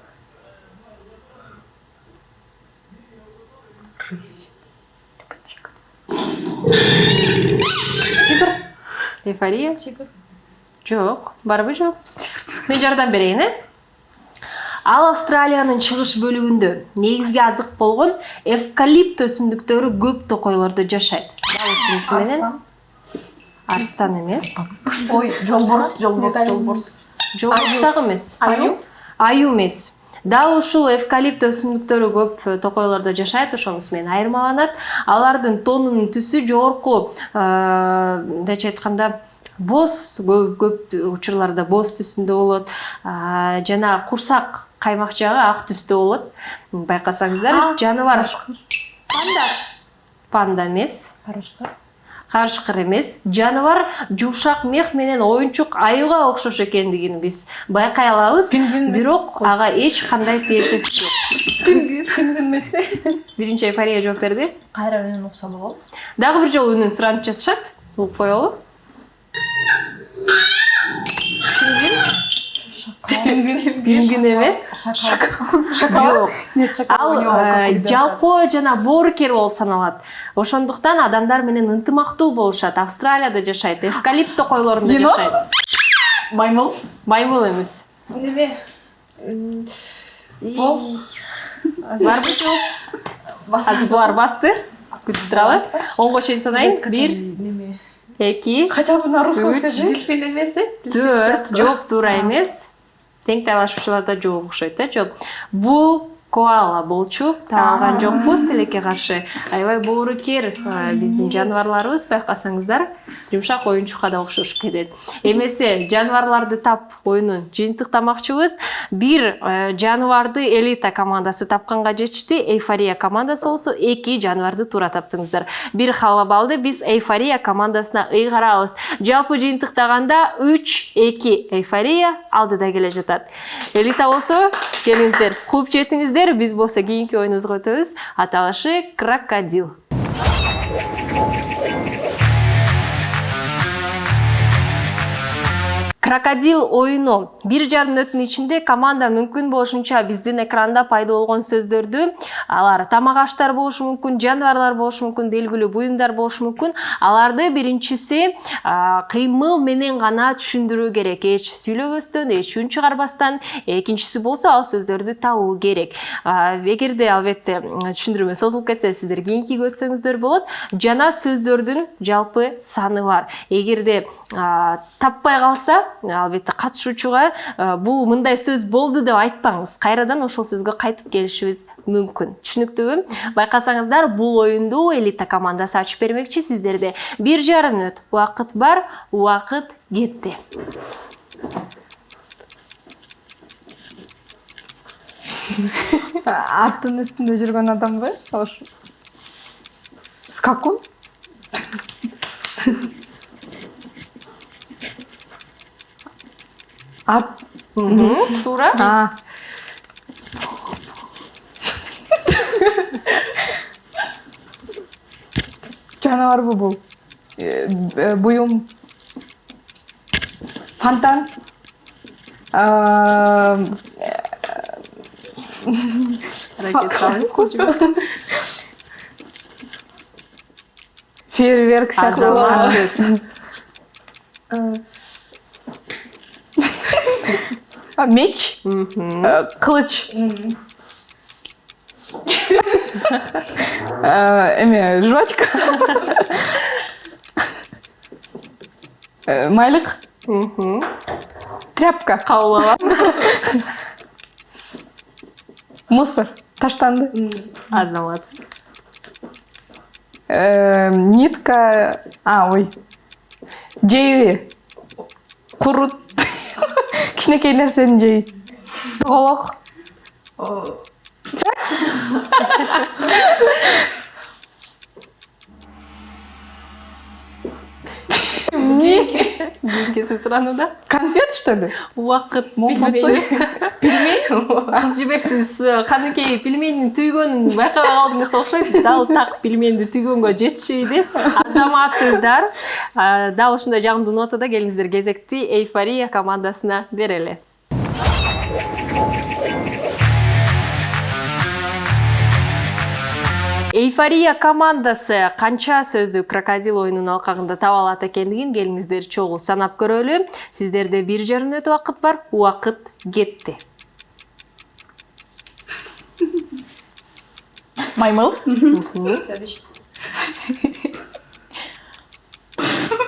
Speaker 1: Тигр. Эйфория.
Speaker 2: Тигр.
Speaker 1: Жок, барбы жок? Мен жардам берейин, Ал Австралиянын чыгыш бөлүгүндө негизги азык болгон эвкалипт өсүмдүктөрү көп токойлордо жашайт.
Speaker 2: Арстан.
Speaker 1: Арстан эмес.
Speaker 2: Ой, жолборс.
Speaker 1: Жолборс дагы эмес. Аю эмес. Дал ушул эвкалипт өсүмдүктөрү көп токойлордо жашайт, ошонусу менен айырмаланат. Алардын тонунун түсү жогорку, мындайча айтканда, боз, көп учурларда боз түсүндө болот. Жана курсак каймак жагы ак түстө болот. Байкасаңыздар, жаныбар. Панда эмес. Карышкыр эмес. Жаныбар жумшак мех менен оюнчук аюуга окшош экендигин биз байкай алабыз. Бирок ага эч кандай тиешеси жок.
Speaker 5: Күнгүн эмес.
Speaker 1: Биринчи эйфория жооп берди.
Speaker 2: Кайра үнүн укса болобу?
Speaker 1: Дагы бир жолу үнүн суранып жатышат. Угуп коелу. Пингвин эмес. Жок. Ал жалпоо жана боорукер болуп саналат. Ошондуктан адамдар менен ынтымактуу болушат. Австралияда жашайт, эвкалипт токойлорунда жашайт.
Speaker 2: Маймыл?
Speaker 1: Маймыл эмес.
Speaker 4: Неме?
Speaker 1: Барбы жооп? Бар басты. Күтүп туралы. 10го чейин санайын. 1, 2,
Speaker 5: Хотя бы на русском скажи.
Speaker 4: Дельфин эмес?
Speaker 1: 4. Жооп туура эмес. Тең талашуучуларда жок окшойт, жок. Бул коала болчу, табалган жокпуз тилекке каршы. Аябай боорукер биздин жаныбарларыбыз, байкасаңыздар, жумшак оюнчукка да окшошуп кетет. Эмесе жаныбарларды тап оюнун жыйынтыктамакчыбыз. Бир жаныбарды элита командасы тапканга жетишти, эйфория командасы болсо 2 жаныбарды туура таптыңыздар. Бир халва балды биз эйфория командасына ыйгарабыз. Жалпы жыйынтыктаганда 3-2 эйфория алдыда келе жатат. Элита болсо келиңиздер, кууп жетиңиздер. Биз болсо кийинки оюнубузга өтөбүз. Аталышы крокодил. Крокодил оюну 1,5 мүнөттүн ичинде команда мүмкүн болушунча биздин экранда пайда болгон сөздөрдү, алар тамак аштар болушу мүмкүн, жаныбарлар болушу мүмкүн, белгилүү буюмдар болушу мүмкүн. Аларды биринчиси кыймыл менен гана түшүндүрүү керек, эч сүйлөбөстөн, эч үн чыгарбастан. Экинчиси болсо ал сөздөрдү табуу керек. Эгерде албетте түшүндүрмө созулуп кетсе, сиздер кийинкиге өтсөңүздөр болот. Жана сөздөрдүн жалпы саны бар. Эгерде таппай калса, албетте катышуучуга бул мындай сөз болду деп айтпаңыз. Кайрадан ошол сөзгө кайтып келишибиз мүмкүн. Түшүнүктүүбү? Байкасаңыздар, бул оюнду элита командасы ачып бермекчи. Сиздерде 1,5 мүнөт убакыт бар. Убакыт кетти.
Speaker 5: Аттын үстүндө жүргөн адамбы? Ошо. Скакун? Ат.
Speaker 1: Туура.
Speaker 5: Жаныбарбы бул? Буюм. Фонтан. Фейерверк сыяктуу. Меч. Кылыч. Эме, жвачка. Майлык. Тряпка.
Speaker 1: Кабыл алам.
Speaker 5: Мусор. Таштанды.
Speaker 1: Азаматсыз.
Speaker 5: Нитка. Ой. Жейби. Курут. Кичинекей нерсени жей. Тоголок.
Speaker 1: Кийинки сурануда
Speaker 5: конфет, что ли?
Speaker 1: убакыт
Speaker 5: Пельмень?
Speaker 1: Кыз жибексиз каныкей пельменин түйгөнүн байкабай калдыңыз окшойт. Дал так пельменди түйгөнгө жетишпейди. Азаматсыздар. Дал ушундай жагымдуу нотада келиңиздер кезекти эйфория командасына берели. Эйфория командасы канча сөздү крокодил оюнунун алкагында таба алат экендигин келиңиздер чогуу санап көрөлү. Сиздерде 1,5 мүнөт убакыт бар. Убакыт кетти.
Speaker 2: Маймыл.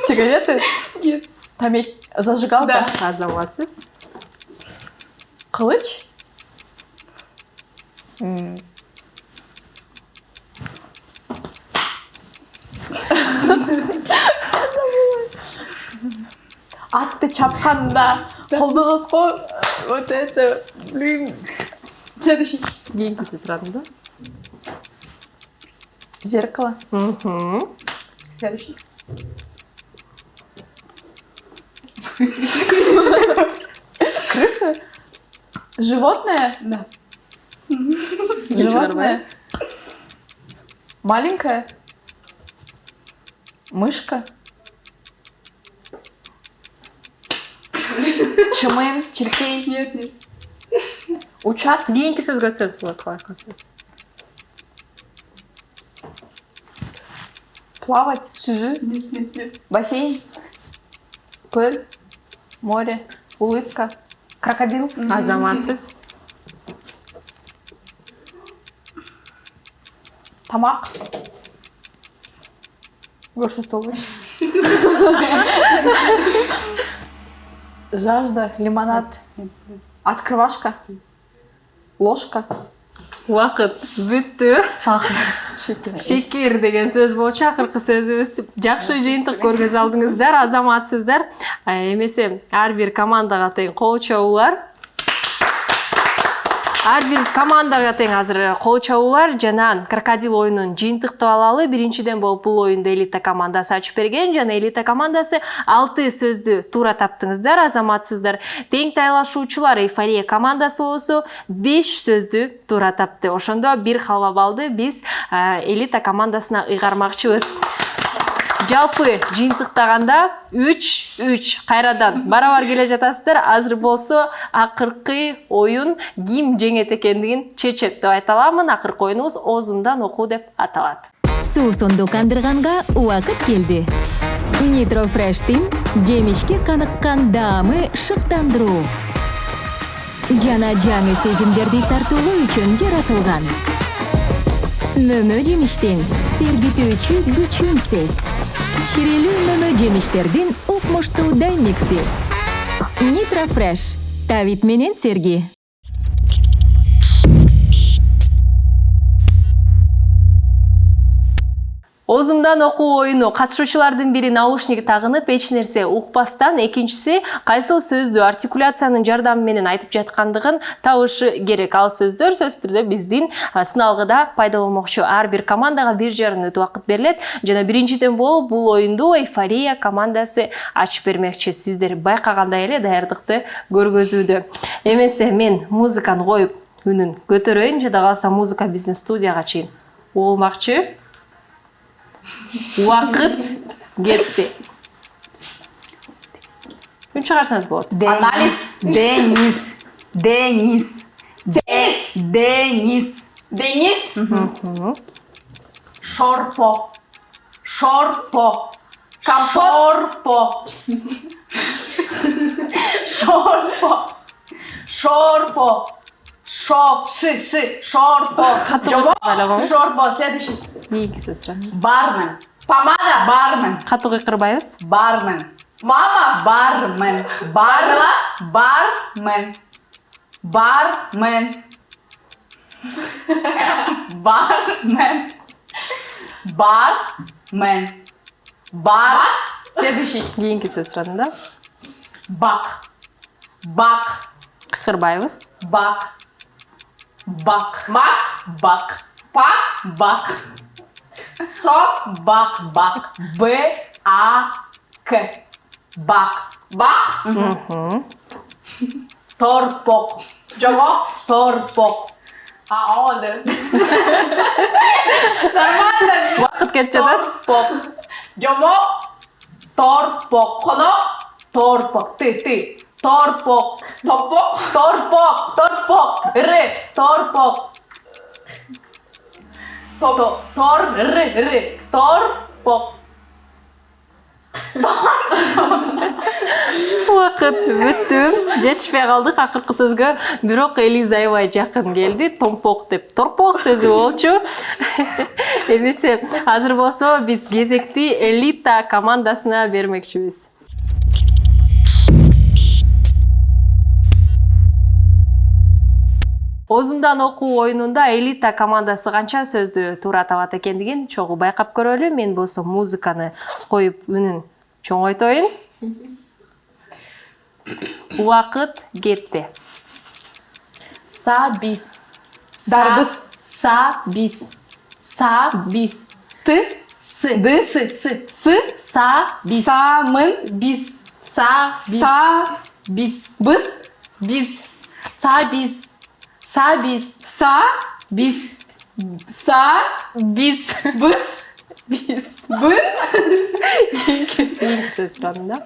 Speaker 2: Сигареты?
Speaker 3: Нет.
Speaker 2: Зажигалка?
Speaker 1: Азаматсыз.
Speaker 2: Кылыч? Атты чапканда колдоносуз го вот это, блин. Следующий.
Speaker 1: Кийинкиси сурадым да.
Speaker 2: Зеркало. Следующий. Крыса? Животное? Да. Животное? Маленькая? Мышка? Чымын? Чиркей? Нет. Учат?
Speaker 1: Кийинки сөзгө өтсөңүз болот калай калса.
Speaker 2: Плавать? Сүзүү? Нет. Бассейн? Көл? Море? Улыбка? Крокодил?
Speaker 1: Азаматсыз.
Speaker 2: Тамак? Көрсөтсө болбойт. Жажда? Лимонад? Открывашка? Ложка?
Speaker 1: Убакыт бүттү.
Speaker 2: Сахар?
Speaker 1: Шекер деген сөз болчу акыркы сөзүбүз. Жакшы жыйынтык көргөз алдыңыздар, азаматсыздар. Эмесе ар бир командага тең кол чабуулар. Ар бир командага тең азыр кол чабуулар жана крокодил оюнун жыйынтыктап алалы. Биринчиден болуп бул оюнду элита командасы ачып берген жана элита командасы 6 сөздү туура таптыңыздар, азаматсыздар. Тең тайлашуучулар Эйфория командасы болсо 5 сөздү туура тапты. Ошондо 1 халва балды биз элита командасына ыйгармакчыбыз. Жалпы жыйынтыктаганда 3-3 кайрадан барабар келе жатасыздар. Азыр болсо акыркы оюн ким жеңет экендигин чечет деп айта аламын. Акыркы оюнубуз оозумдан окуу деп аталат.
Speaker 6: Суусунду кандырганга убакыт келди. Nitro Fresh'тин жемишке каныккан даамы шыктандыруу. Жана жаңы сезимдерди тартуулоо үчүн жаратылган. Мөмө жемиштин сергитүүчү күчүнсүз. Ширелүү мөмө жемиштердин укмуштуу даймикси. Nitro Fresh. Тавит менен Серги.
Speaker 1: Оозумдан окуу оюну катышуучулардын бири наушник тагынып эч нерсе укпастан, экинчиси кайсыл сөздү артикуляциянын жардамы менен айтып жаткандыгын табышы керек. Ал сөздөр сөзсүз түрдө биздин сыналгыда пайда болмокчу. Ар бир командага 1,5 мүнөт убакыт берилет жана биринчиден болуп бул оюнду Эйфория командасы ачып бермекчи. Сиздер байкагандай эле даярдыкты көргөзүүдө. Эмесе мен музыканы коюп үнүн көтөрөйүн, жада калса музыка биздин студияга чейин болмакчы. Убакыт кетти. Күн чыгарсаңыз болот.
Speaker 2: Анализ. Денис. Шорпо. Шорпо. Следующий.
Speaker 1: Эки сөз сурам.
Speaker 2: Бармен. Помада. Бармен.
Speaker 1: Катуу кыйкырбайбыз.
Speaker 2: Бармен. Мама. Бармен. Бармен. Следующий.
Speaker 1: Кийинки сөз сурадым да.
Speaker 2: Бак.
Speaker 1: Кыйкырбайбыз.
Speaker 2: Бак. Бак. Б-А-К. Бак. Торпок. Торпок. Oldu. Нормально.
Speaker 1: Убакыт кетип жатат.
Speaker 2: Жомок. Торпок. Конок. Торпок. Ты. Торпок. Торпок. Торпок. Торпок.
Speaker 1: Убакыт бүттү. Жетишпей калдык акыркы сөзгө. Бирок Элиза аябай жакын келди. Томпок деп торпок сөзү болчу. Эмесе азыр болсо биз кезекти элита командасына бермекчибиз. Оозумдан окуу оюнунда элита командасы канча сөздү туура табат экендигин чогуу байкап көрөлү. Мен болсо музыканы коюп үнүн чоңойтоюн. Убакыт кетти.
Speaker 5: Сабис.
Speaker 1: Дарбыз.
Speaker 5: Сабис.
Speaker 1: Сабис.
Speaker 5: Ты.
Speaker 1: С.
Speaker 5: Ды.
Speaker 1: С.
Speaker 5: С.
Speaker 1: Сабис.
Speaker 5: Самын.
Speaker 1: Биз. Сабис.
Speaker 5: Са.
Speaker 1: Биз.
Speaker 5: Быз.
Speaker 1: Биз.
Speaker 4: Сабис. Сабис.
Speaker 5: Са.
Speaker 1: Биз.
Speaker 5: Са.
Speaker 1: Биз.
Speaker 5: Быз.
Speaker 1: Биз.
Speaker 5: Бын.
Speaker 1: Кийинки сөз турадым да.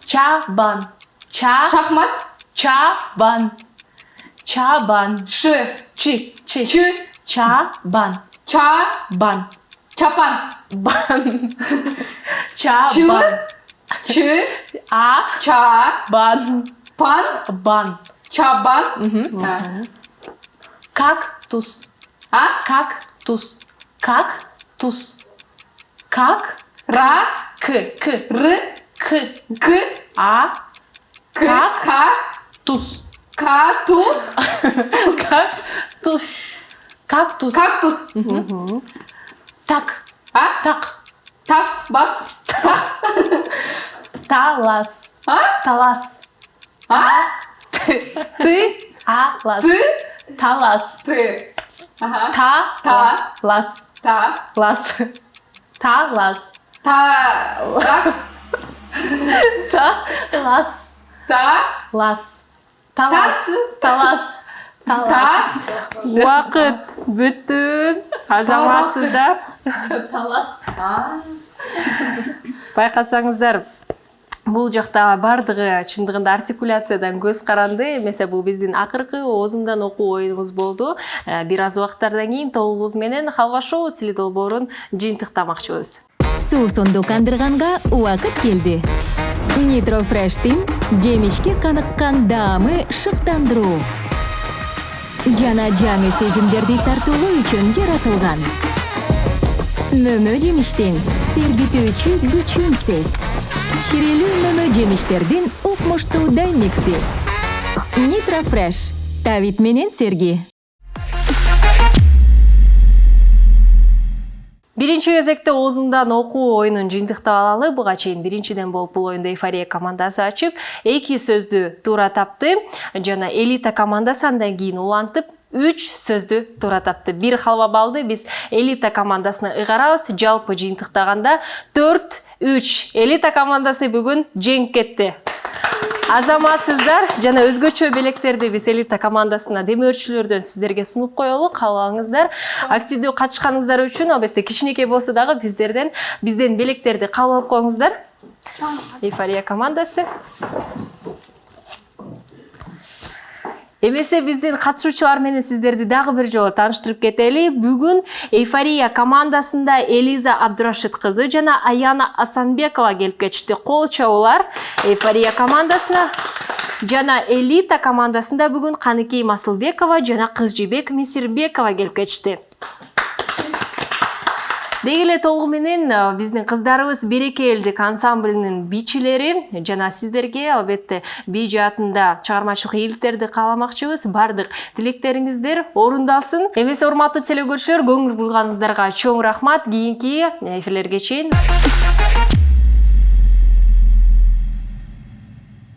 Speaker 4: Чабан.
Speaker 5: Шахмат.
Speaker 4: Чабан. Чабан.
Speaker 5: Шы.
Speaker 4: Чи.
Speaker 5: Чы.
Speaker 4: Чабан.
Speaker 5: Ча.
Speaker 4: Бан.
Speaker 5: Чапан.
Speaker 4: Бан.
Speaker 5: Чы.
Speaker 4: Чабан.
Speaker 5: Чы.
Speaker 4: А.
Speaker 5: Ча.
Speaker 4: Бан.
Speaker 5: Пан.
Speaker 4: Бан.
Speaker 5: Чабан. Да.
Speaker 4: Кактус.
Speaker 5: А.
Speaker 4: Кактус. Кактус. Как.
Speaker 5: Ра.
Speaker 4: К.
Speaker 5: Р.
Speaker 4: К.
Speaker 5: К.
Speaker 4: А.
Speaker 5: К.
Speaker 4: Как?
Speaker 5: Ка.
Speaker 4: Тус.
Speaker 5: Кату.
Speaker 4: Кактус. Кактус.
Speaker 5: Кактус.
Speaker 4: Так.
Speaker 5: А.
Speaker 4: Так.
Speaker 5: Так. Бак. Так.
Speaker 4: Талас.
Speaker 5: А.
Speaker 4: Талас.
Speaker 5: А. Ты.
Speaker 4: Алас.
Speaker 5: Ты.
Speaker 4: Талас.
Speaker 5: Ты. Ага.
Speaker 4: Та. Лас.
Speaker 5: Та.
Speaker 4: Лас. Талас.
Speaker 5: Та. Так.
Speaker 4: Та. Лас.
Speaker 5: Та.
Speaker 4: Лас. Талас.
Speaker 5: Тас.
Speaker 4: Талас.
Speaker 5: Та.
Speaker 1: Убакыт бүттү. Азаматсыздар.
Speaker 4: Талас.
Speaker 1: Байкасаңыздар, бул жакта бардыгы чындыгында артикуляциядан көз каранды. Эмесе бул биздин акыркы оозумдан окуу оюнубуз болду. Бир аз убактардан кийин тобубуз менен Халва шоу теледолбоорун жыйынтыктамакчыбыз.
Speaker 6: Суусунду кандырганга убакыт келди. Nitro Fresh'тин жемишке каныккан даамы шыктандыруу. Жана жаңы сезимдерди тартуулоо үчүн жаратылган. Мөмө жемиштин сергитүүчү күчүнсүз. Ширелүү мөмө жемиштердин укмуштуу даймикси. Nitro Fresh. Тавит менен серги.
Speaker 1: Биринчи кезекте оозумдан окуу оюнун жыйынтыктап алалы. Буга чейин биринчиден болуп бул оюнду Эйфория командасы ачып, 2 сөздү туура тапты. Жана элита командасы андан кийин улантып 3 сөздү туура тапты. 1 халва балды биз элита командасына ыйгарабыз. Жалпы жыйынтыктаганда 4-3. Элита командасы бүгүн жеңип кетти. Азаматсыздар жана өзгөчө белектерди биз элита командасына демөөрчүлөрдөн сиздерге сунуп коелу. Каалаңыздар. Активдүү катышканыңыздар үчүн албетте кичинекей болсо дагы бизден белектерди кабыл алып коюңуздар. Эйфория командасы. Эмесе биздин катышуучулар менен сиздерди дагы бир жолу тааныштырып кетели. Бүгүн Эйфория командасында Элиза Абдурашид кызы жана Аяна Асанбекова келип кетишти. Кол чабуулар Эйфория командасына. Жана элита командасында бүгүн Каныкей Масылбекова жана Кызжибек Мисирбекова келип кетишти. Деги эле толугу менен биздин кыздарыбыз Берекелдик ансамблинин бийчилери жана сиздерге албетте бий жаатында чыгармачылык ийгиликтерди кааламакчыбыз. Бардык тилектериңиздер орундалсын. Эмесе урматтуу телекөрүүчүлөр, көңүл бурганыңыздарга чоң рахмат. Кийинки эфирлерге чейин